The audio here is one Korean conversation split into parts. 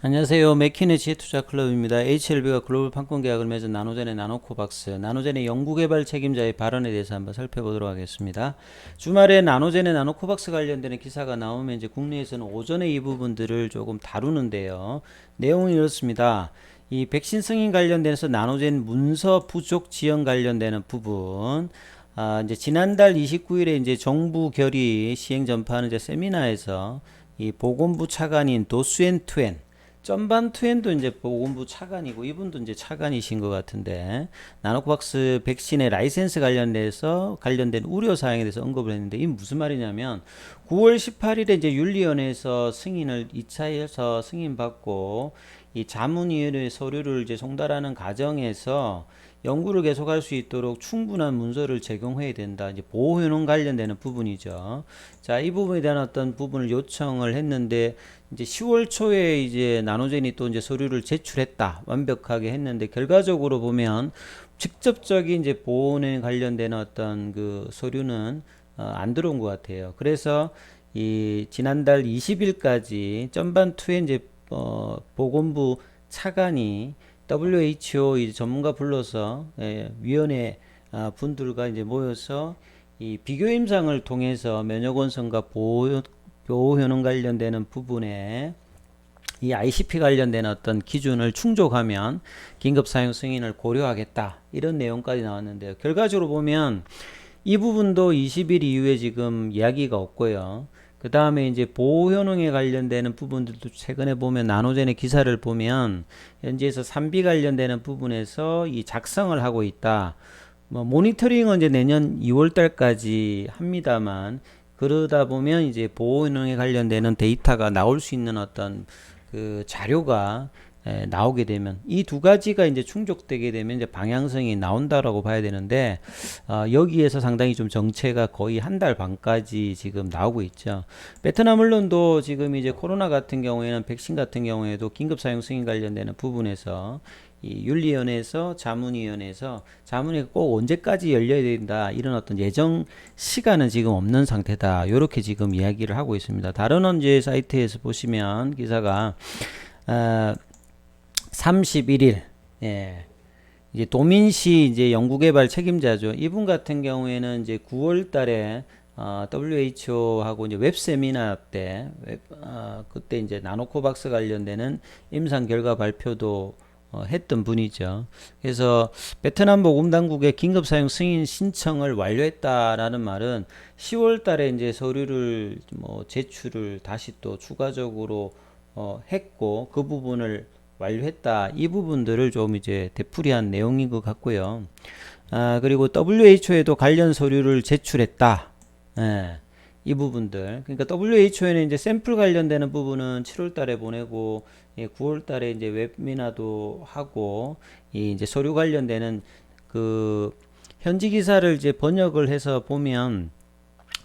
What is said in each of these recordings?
안녕하세요. 맥키네 지혜투자클럽입니다. HLB가 글로벌 판권 계약을 맺은 나노젠의 나노코박스, 나노젠의 연구개발 책임자의 발언에 대해서 한번 살펴보도록 하겠습니다. 주말에 나노젠의 나노코박스 관련되는 기사가 나오면 이제 국내에서는 오전에 이 부분들을 조금 다루는데요. 내용은 이렇습니다. 이 백신 승인 관련돼서 나노젠 문서 부족 지연 관련되는 부분, 이제 지난달 29일에 이제 정부 결의 시행 전파하는 이제 세미나에서 이 보건부 차관인 도수엔 투엔 점반 투엔도 이제 보건부 차관이고 이분도 이제 차관이신 것 같은데 나노코박스 백신의 라이센스 관련돼서 관련된 우려 사항에 대해서 언급을 했는데 이게 무슨 말이냐면 9월 18일에 이제 윤리위원회에서 승인을 2차에서 승인받고 이 자문위원회 서류를 이제 송달하는 과정에서 연구를 계속할 수 있도록 충분한 문서를 제공해야 된다. 이제 보호효능 관련되는 부분이죠. 자, 이 부분에 대한 어떤 부분을 요청을 했는데 이제 10월 초에 이제 나노젠이 또 이제 서류를 제출했다. 완벽하게 했는데 결과적으로 보면 직접적인 이제 보호에 관련되는 어떤 그 서류는 안 들어온 것 같아요. 그래서 이 지난달 20일까지 점반2에 이제 보건부 차관이 WHO 이제 전문가 불러서 위원회 분들과 이제 모여서 이 비교 임상을 통해서 면역 원성과 보호 효능 관련되는 부분에 이 ICP 관련된 어떤 기준을 충족하면 긴급 사용 승인을 고려하겠다 이런 내용까지 나왔는데요. 결과적으로 보면 이 부분도 20일 이후에 지금 이야기가 없고요. 그 다음에 이제 보호 효능에 관련되는 부분들도 최근에 보면 나노젠의 기사를 보면 현지에서 3B 관련되는 부분에서 이 작성을 하고 있다. 뭐 모니터링은 이제 내년 2월 달까지 합니다만 그러다 보면 이제 보호 효능에 관련되는 데이터가 나올 수 있는 어떤 그 자료가 나오게 되면 이 두 가지가 이제 충족되게 되면 이제 방향성이 나온다라고 봐야 되는데 여기에서 상당히 좀 정체가 거의 한 달 반까지 지금 나오고 있죠. 베트남 언론도 지금 이제 코로나 같은 경우에는 백신 같은 경우에도 긴급 사용 승인 관련되는 부분에서 이 윤리위원회에서 자문위원회에서 자문회가 꼭 언제까지 열려야 된다 이런 어떤 예정 시간은 지금 없는 상태다 이렇게 지금 이야기를 하고 있습니다. 다른 언제 사이트에서 보시면 기사가 31일 예. 이제 도민시 이제 연구개발 책임자죠. 이분 같은 경우에는 이제 9월 달에 WHO하고 이제 웹 세미나 때 그때 이제 나노코박스 관련되는 임상 결과 발표도 했던 분이죠. 그래서 베트남 보건당국의 긴급 사용 승인 신청을 완료했다라는 말은 10월 달에 이제 서류를 뭐 제출을 다시 또 추가적으로 했고 그 부분을 완료했다. 이 부분들을 좀 이제 되풀이한 내용인 것 같고요. 그리고 WHO에도 관련 서류를 제출했다. 예, 이 부분들. 그러니까 WHO에는 이제 샘플 관련되는 부분은 7월 달에 보내고, 9월 달에 이제 웹미나도 하고, 이 이제 서류 관련되는 그 현지 기사를 이제 번역을 해서 보면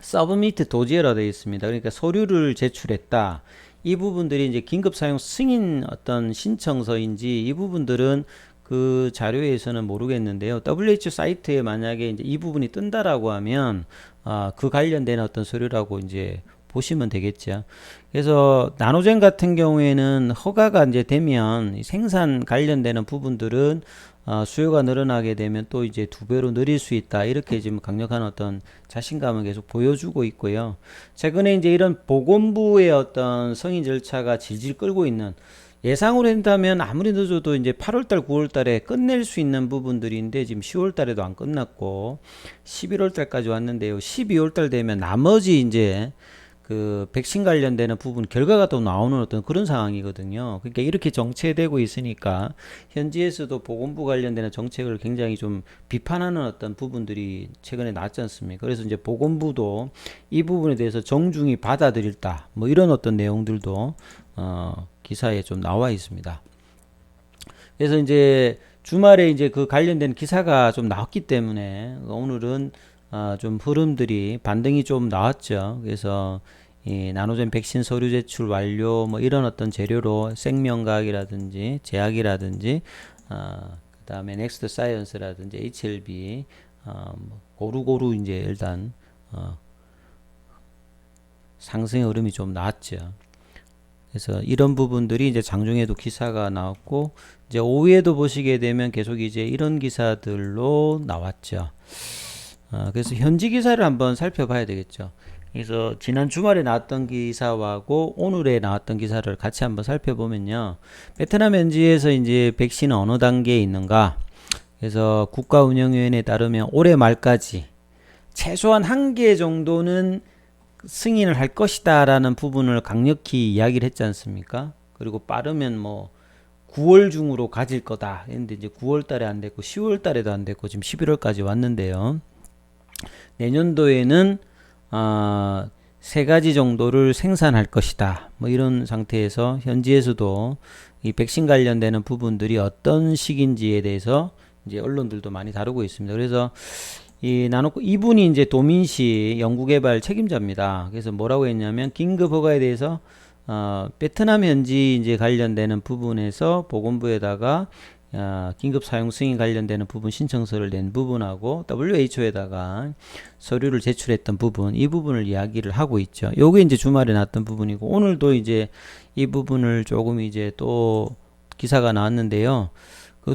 서브미트 도지어라 되어 있습니다. 그러니까 서류를 제출했다. 이 부분들이 이제 긴급 사용 승인 어떤 신청서인지 이 부분들은 그 자료에서는 모르겠는데요. WHO 사이트에 만약에 이제 이 부분이 뜬다라고 하면 그 관련된 어떤 서류라고 이제 보시면 되겠죠. 그래서 나노젠 같은 경우에는 허가가 이제 되면 생산 관련되는 부분들은 수요가 늘어나게 되면 또 이제 두 배로 늘릴 수 있다. 이렇게 지금 강력한 어떤 자신감을 계속 보여주고 있고요. 최근에 이제 이런 보건부의 어떤 승인 절차가 질질 끌고 있는 예상으로 한다면 아무리 늦어도 이제 8월달, 9월달에 끝낼 수 있는 부분들인데 지금 10월달에도 안 끝났고 11월달까지 왔는데요. 12월달 되면 나머지 이제 그 백신 관련되는 부분 결과가 또 나오는 어떤 그런 상황이거든요. 그러니까 이렇게 정체되고 있으니까 현지에서도 보건부 관련되는 정책을 굉장히 좀 비판하는 어떤 부분들이 최근에 나왔지 않습니까? 그래서 이제 보건부도 이 부분에 대해서 정중히 받아들일다. 뭐 이런 어떤 내용들도 기사에 좀 나와 있습니다. 그래서 이제 주말에 이제 그 관련된 기사가 좀 나왔기 때문에 오늘은 좀 흐름들이 반등이 좀 나왔죠. 그래서 이 나노젠 백신 서류 제출 완료 뭐 이런 어떤 재료로 생명과학이라든지 제약이라든지 그다음에 넥스트 사이언스라든지 HLB 뭐 고루고루 이제 일단 상승의 흐름이 좀 나왔죠. 그래서 이런 부분들이 이제 장중에도 기사가 나왔고, 이제 오후에도 보시게 되면 계속 이제 이런 기사들로 나왔죠. 그래서 현지 기사를 한번 살펴봐야 되겠죠. 그래서 지난 주말에 나왔던 기사하고 오늘에 나왔던 기사를 같이 한번 살펴보면요. 베트남 현지에서 이제 백신은 어느 단계에 있는가? 그래서 국가운영위원회에 따르면 올해 말까지 최소한 한 개 정도는 승인을 할 것이다 라는 부분을 강력히 이야기를 했지 않습니까? 그리고 빠르면 뭐 9월 중으로 가질 거다 했는데 이제 9월 달에 안 됐고 10월 달에도 안 됐고 지금 11월까지 왔는데요. 내년도에는 세 가지 정도를 생산할 것이다. 뭐 이런 상태에서 현지에서도 이 백신 관련되는 부분들이 어떤 식인지에 대해서 이제 언론들도 많이 다루고 있습니다. 그래서 이분이 이제 도민시 연구개발 책임자입니다. 그래서 뭐라고 했냐면 긴급 허가에 대해서 베트남 현지 이제 관련되는 부분에서 보건부에다가 긴급 사용 승인 관련되는 부분 신청서를 낸 부분하고 WHO에다가 서류를 제출했던 부분, 이 부분을 이야기를 하고 있죠. 요게 이제 주말에 나왔던 부분이고, 오늘도 이제 이 부분을 조금 이제 또 기사가 나왔는데요.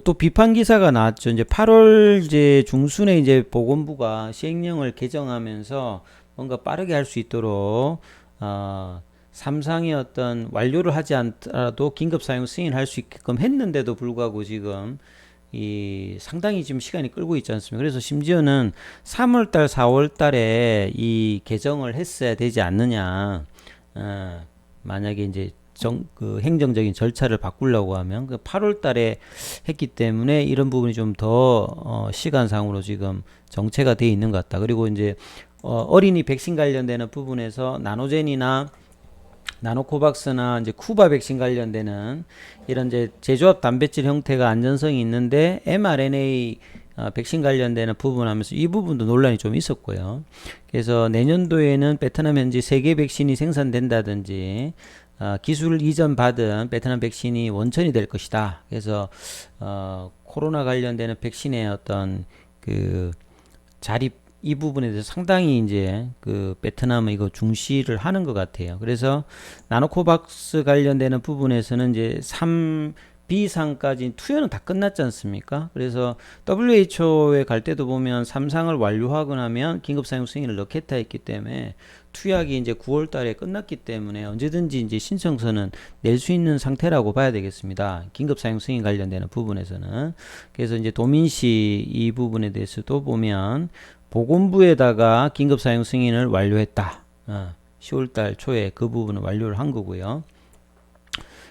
또 비판 기사가 나왔죠. 이제 8월 이제 중순에 이제 보건부가 시행령을 개정하면서 뭔가 빠르게 할 수 있도록 삼상의 어떤 완료를 하지 않더라도 긴급 사용 승인할 수 있게끔 했는데도 불구하고 지금 이 상당히 지금 시간이 끌고 있지 않습니까? 그래서 심지어는 3월달, 4월달에 이 개정을 했어야 되지 않느냐. 만약에 이제 그 행정적인 절차를 바꾸려고 하면 그 8월 달에 했기 때문에 이런 부분이 좀 더 시간상으로 지금 정체가 돼 있는 것 같다. 그리고 이제 어린이 백신 관련되는 부분에서 나노젠이나 나노코박스나 이제 쿠바 백신 관련되는 이런 이제 제조합 단백질 형태가 안전성이 있는데 mRNA 백신 관련되는 부분 하면서 이 부분도 논란이 좀 있었고요. 그래서 내년도에는 베트남 현지 세계 백신이 생산된다든지 기술 이전 받은 베트남 백신이 원천이 될 것이다. 그래서 코로나 관련되는 백신의 어떤 그 자립 이 부분에 대해서 상당히 이제 그 베트남은 이거 중시를 하는 것 같아요. 그래서 나노코박스 관련되는 부분에서는 이제 3B상까지 투여는 다 끝났지 않습니까? 그래서 WHO에 갈 때도 보면 3상을 완료하고 나면 긴급사용 승인을 넣겠다 했기 때문에 투약이 이제 9월 달에 끝났기 때문에 언제든지 이제 신청서는 낼 수 있는 상태라고 봐야 되겠습니다. 긴급사용 승인 관련되는 부분에서는. 그래서 이제 도민시 이 부분에 대해서도 보면 보건부에다가 긴급사용 승인을 완료했다. 10월달 초에 그 부분을 완료를 한 거고요.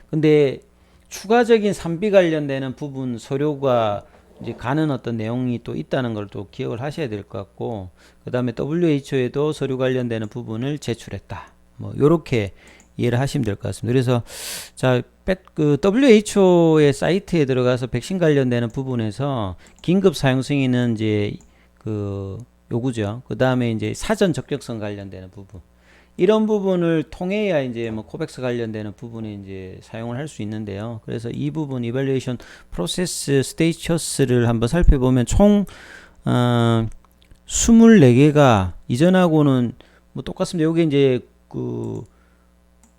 근데 추가적인 3B 관련되는 부분 서류가 이제 가는 어떤 내용이 또 있다는 걸 또 기억을 하셔야 될 것 같고, 그 다음에 WHO에도 서류 관련되는 부분을 제출했다. 뭐 요렇게 이해를 하시면 될 것 같습니다. 그래서 그 WHO의 사이트에 들어가서 백신 관련되는 부분에서 긴급 사용 승인은 이제 그 요구죠. 그 다음에 이제 사전 적격성 관련되는 부분. 이런 부분을 통해야 이제 뭐 코백스 관련되는 부분에 이제 사용을 할 수 있는데요. 그래서 이 부분 이발리에이션 프로세스 스테이처스를 한번 살펴보면 총 24개가 이전하고는 뭐 똑같습니다. 요게 이제 그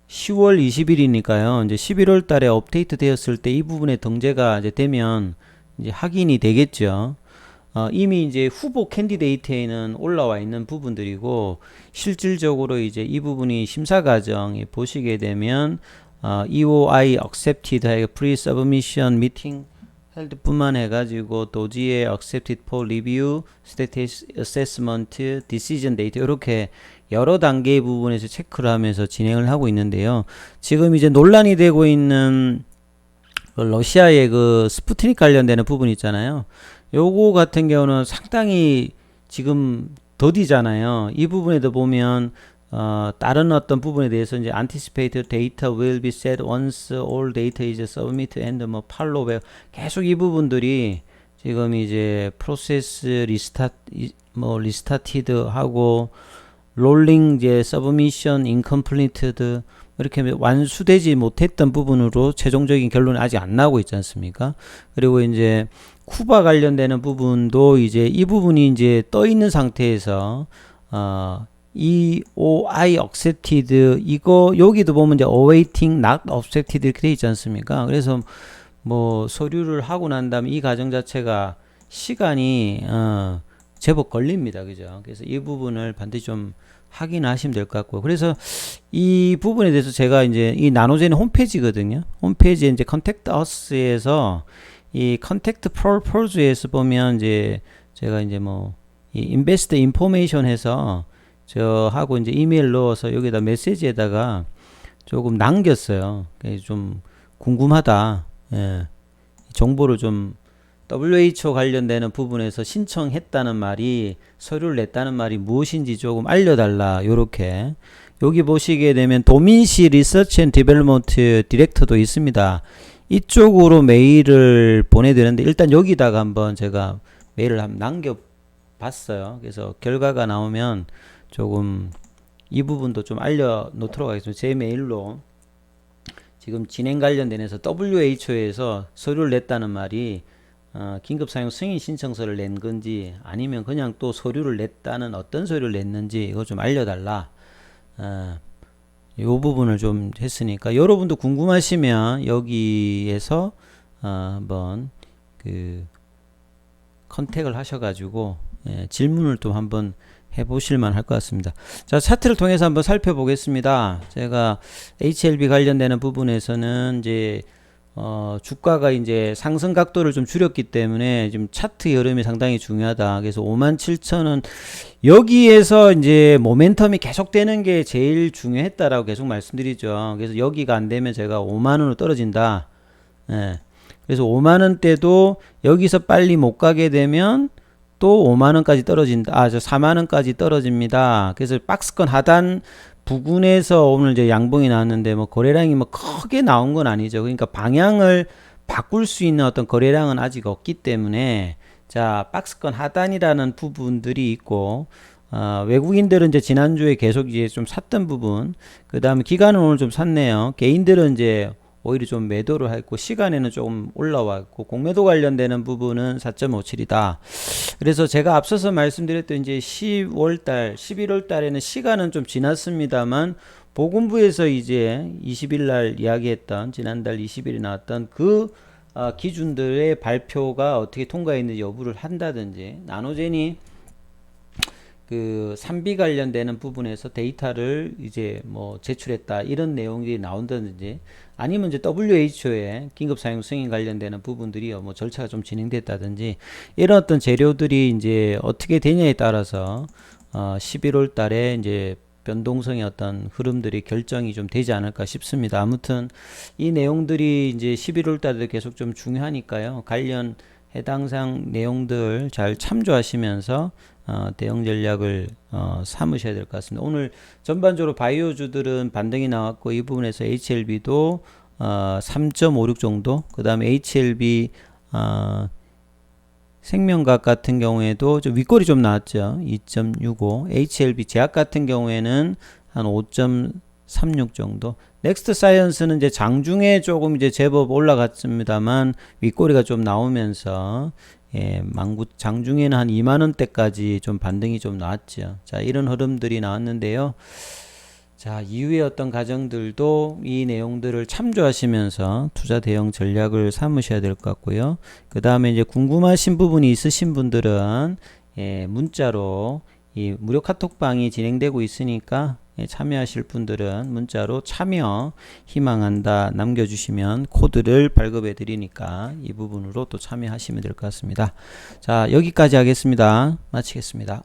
10월 20일이니까요. 이제 11월 달에 업데이트 되었을 때 이 부분에 등재가 이제 되면 이제 확인이 되겠죠. 이미 이제 후보 캔디데이트에는 올라와 있는 부분들이고, 실질적으로 이제 이 부분이 심사 과정에 보시게 되면 EOI accepted pre-submission meeting held 뿐만 해가지고 도지에 accepted for review, status assessment, decision date 이렇게 여러 단계의 부분에서 체크를 하면서 진행을 하고 있는데요. 지금 이제 논란이 되고 있는 러시아의 그 스푸트닉 관련되는 부분 있잖아요. 요거 같은 경우는 상당히 지금 더디잖아요. 이 부분에도 보면 다른 어떤 부분에 대해서 이제 anticipated data will be set once all data is submitted and 뭐 follow 계속 이 부분들이 지금 이제 process restarted 하고 rolling 이제 submission incompleted 이렇게 완수되지 못했던 부분으로 최종적인 결론이 아직 안 나오고 있지 않습니까? 그리고 이제 쿠바 관련되는 부분도 이제 이 부분이 이제 떠 있는 상태에서 EOI accepted 이거 여기도 보면 이제 awaiting not accepted 이렇게 돼 있지 않습니까? 그래서 뭐 서류를 하고 난 다음에 이 과정 자체가 시간이 제법 걸립니다. 그죠? 그래서 이 부분을 반드시 좀 확인하시면 될 것 같고, 그래서 이 부분에 대해서 제가 이제 이 나노젠의 홈페이지거든요. 홈페이지에 이제 contact us에서 이 contact propose에서 보면 이제 제가 이제 뭐 이 invest information 해서 저하고 이제 이메일 넣어서 여기다 메시지에다가 조금 남겼어요. 좀 궁금하다. 예. 정보를 좀 WHO 관련되는 부분에서 신청했다는 말이, 서류를 냈다는 말이 무엇인지 조금 알려달라. 요렇게 여기 보시게 되면 도민시 리서치 앤 디벨롭먼트 디렉터도 있습니다. 이쪽으로 메일을 보내드렸는데 일단 여기다가 한번 제가 메일을 한번 남겨봤어요. 그래서 결과가 나오면 조금 이 부분도 좀 알려놓도록 하겠습니다. 제 메일로 지금 진행 관련돼서 WHO에서 서류를 냈다는 말이 긴급사용 승인 신청서를 낸 건지 아니면 그냥 또 서류를 냈다는, 어떤 서류를 냈는지 이거 좀 알려달라. 이 부분을 좀 했으니까 여러분도 궁금하시면 여기에서 한번 그 컨택을 하셔가지고 질문을 또 한번 해보실만 할 것 같습니다. 자, 차트를 통해서 한번 살펴보겠습니다. 제가 HLB 관련되는 부분에서는 이제 주가가 이제 상승 각도를 좀 줄였기 때문에 지금 차트 흐름이 상당히 중요하다. 그래서 57,000원 여기에서 이제 모멘텀이 계속되는 게 제일 중요했다라고 계속 말씀드리죠. 그래서 여기가 안 되면 제가 5만원으로 떨어진다. 예. 그래서 5만원대도 여기서 빨리 못 가게 되면 또 5만원까지 떨어진다. 저 4만원까지 떨어집니다. 그래서 박스권 하단 부근에서 오늘 이제 양봉이 나왔는데 뭐 거래량이 뭐 크게 나온 건 아니죠. 그러니까 방향을 바꿀 수 있는 어떤 거래량은 아직 없기 때문에, 자, 박스권 하단이라는 부분들이 있고, 외국인들은 이제 지난주에 계속 이제 좀 샀던 부분, 그 다음에 기관은 오늘 좀 샀네요. 개인들은 이제 오히려 좀 매도를 했고, 시간에는 조금 올라왔고, 공매도 관련되는 부분은 4.57이다. 그래서 제가 앞서서 말씀드렸던 이제 10월달, 11월달에는 시간은 좀 지났습니다만, 보건부에서 이제 20일날 이야기했던, 지난달 20일에 나왔던 그 기준들의 발표가 어떻게 통과했는지 여부를 한다든지, 나노젠이 그 3B 관련되는 부분에서 데이터를 이제 뭐 제출했다, 이런 내용들이 나온다든지, 아니면 이제 WHO의 긴급 사용 승인 관련되는 부분들이 뭐 절차가 좀 진행됐다든지, 이런 어떤 재료들이 이제 어떻게 되냐에 따라서 11월 달에 이제 변동성의 어떤 흐름들이 결정이 좀 되지 않을까 싶습니다. 아무튼 이 내용들이 이제 11월 달에 계속 좀 중요하니까요. 관련 해당상 내용들 잘 참조하시면서 대응 전략을 삼으셔야 될 것 같습니다. 오늘 전반적으로 바이오주들은 반등이 나왔고, 이 부분에서 HLB도 3.56 정도, 그 다음에 HLB 생명과학 같은 경우에도 좀 윗골이 좀 나왔죠. 2.65. HLB 제약 같은 경우에는 한 5.36 정도. 넥스트 사이언스는 이제 장중에 조금 이제 제법 올라갔습니다만 윗꼬리가 좀 나오면서 장중에는 한 2만원대까지 좀 반등이 좀 나왔죠. 자, 이런 흐름들이 나왔는데요. 자, 이후에 어떤 가정들도 이 내용들을 참조하시면서 투자 대응 전략을 삼으셔야 될 것 같고요. 그 다음에 이제 궁금하신 부분이 있으신 분들은 문자로, 이 무료 카톡방이 진행되고 있으니까 참여하실 분들은 문자로 참여 희망한다 남겨주시면 코드를 발급해 드리니까 이 부분으로 또 참여하시면 될 것 같습니다. 자, 여기까지 하겠습니다. 마치겠습니다.